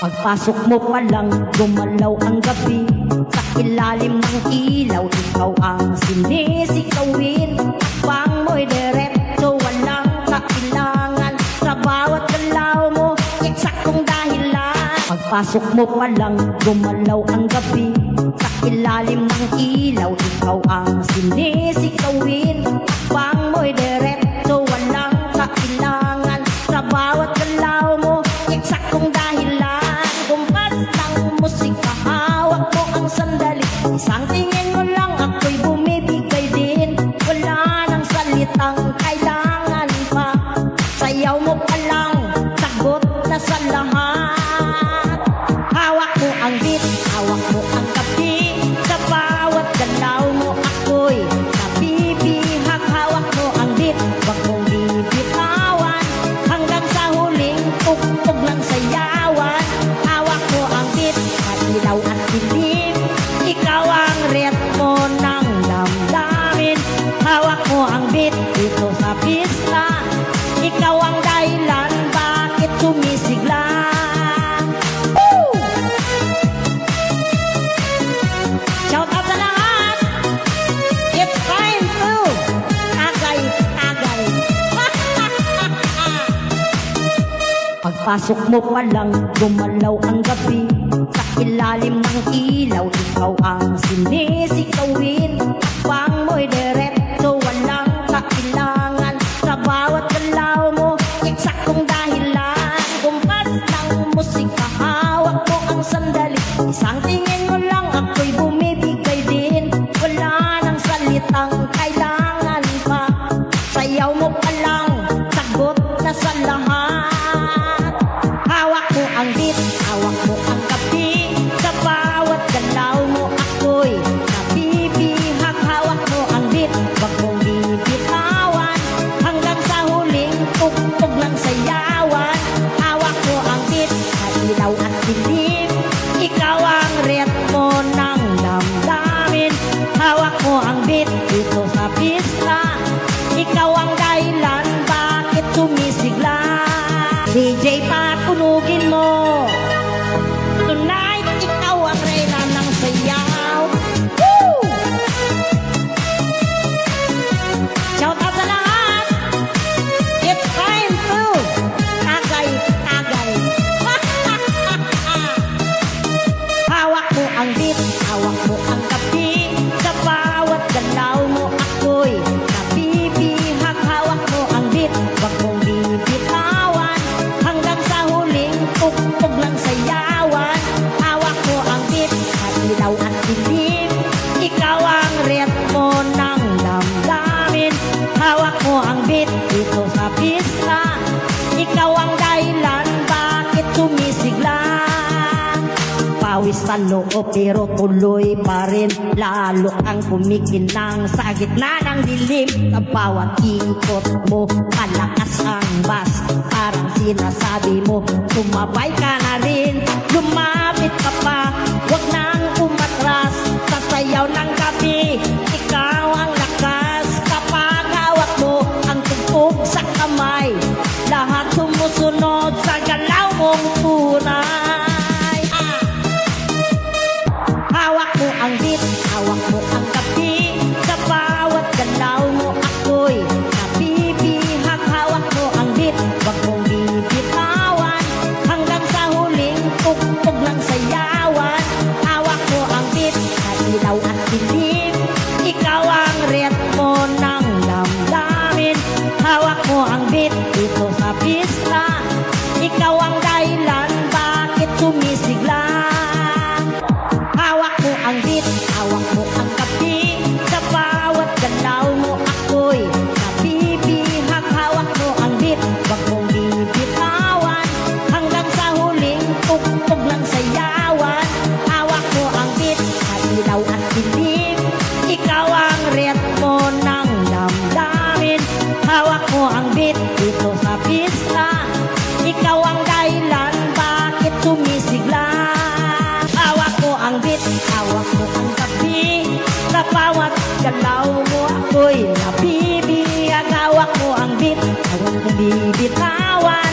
Pagpasok mo pa lang, gumalaw ang gabi. Sa ilalim ng ilaw, ikaw ang sinisikawin. Takbang mo'y diretso, walang kailangan. Sa bawat galaw mo, eksaktong dahilan. Pagpasok mo pa lang, gumalaw ang gabi. Sa ilalim ng ilaw, ikaw ang sinisikawin. Takbang mo'y diretso, walang kailangan. Sa bawat galaw mo, eksaktong dahilan. Kumpas ng musika, hawak mo ang sandali. Isang tingin mo lang, ako'y bumibigay din. Wala nang salitang kailangan pa. Sayaw mo pa lang, sagot na sa lahat. Hawak mo ang beat, hawak mo ang kapi. Sa bawat galaw mo, ako'y nabibihag. Hawak mo ang beat, wag mong bibitawan. Hanggang sa huling tugtog ng sayawan. Hawak mo ang beat, madilaw at dilim. Ikaw ang ritmo ng damdamin. Hawak mo ang beat dito sa pista. Ikaw ang dahilan bakit sumisigla. Woo! Shout out sa lahat. It's time to agay-agay. Pagpasok mo pa lang, gumalaw ang gabi. Sa ilalim ng ilaw, ikaw ang sinisikawin. Takbang mo'y diretso, walang kailangan. Sa bawat galaw mo, eksaktong dahilan. Kumpas ng musika, hawak mo ang sandali. Isang tingin mo lang, ako'y bumibigay din. Wala nang salitang kailangan pa. Sayaw mo pa lang, sagot na sa lahat. Hawak mo ang beat, hawak mo ang kapi. Sa bawat galaw mo, ako'y nabibihag. Hawak mo ang beat, wag mong bibitawan. Hanggang sa huling tugtog ng sayawan. Hawak mo ang beat, madilaw at dilim. Ikaw ang ritmo ng damdamin. Hawak mo ang beat dito sa pista. Ikaw ang dahilan bakit sumisigla. DJ pa, tunugin mo. Tonight, ikaw ang reyna ng sayaw. Woo! Shout out sa lahat. It's time to agay-agay. Hawak mo ang beat, hawak mo ang kapi. Sa bawat galaw mo, ako'y nabibihag. Hawak mo ang beat, wag mong bibitawan. Hanggang sa huling tugtog ng sayawan. Hawak mo ang beat, madilaw at dilim. Ikaw ang ritmo ng damdamin. Hawak mo ang beat dito sa pista. Ikaw ang dahilan bakit sumisigla. Pawis sa loob pero tuloy pa rin. Lalo kang kumikinang sa gitna ng dilim. Sa bawat ikot mo, malakas ang bas. Parang sinasabi mo, sumabay ka na rin. Lumapit ka pa, wag nang umatras. Sa sayaw ng gabi, ikaw ang lakas. Kapag hawak mo ang tugtog sa kamay, lahat sumusunod sa galaw mong tunay. Hawak mo ang beat, hawak mo ang kapi. Sa bawat galaw mo, ako'y nabibihag. Hawak mo ang beat, wag mong bibitawan. Hanggang sa huling tugtog ng sayawan. Hawak mo ang beat, madilaw at dilim. Ikaw ang ritmo ng damdamin. Hawak mo ang beat dito sa pista. Ikaw ang dahilan bakit sumisigla. Hawak mo ang beat, hawak mo ang kapi. Sa bawat galaw mo, ako'y nabibihag. Hawak mo ang beat, wag mong bibitawan. Hanggang sa huling tugtog ng sayawan. Hawak mo ang beat, madilaw at dilim. Ikaw ang ritmo ng damdamin. Hawak mo ang beat dito sa pista. Ikaw ang dahilan bakit sumisigla. Hawak mo ang beat, hawak mo ang kapi. Sa bawat galaw mo, ako'y nabibihag. Hawak mo ang beat, huwag mong bibitawan.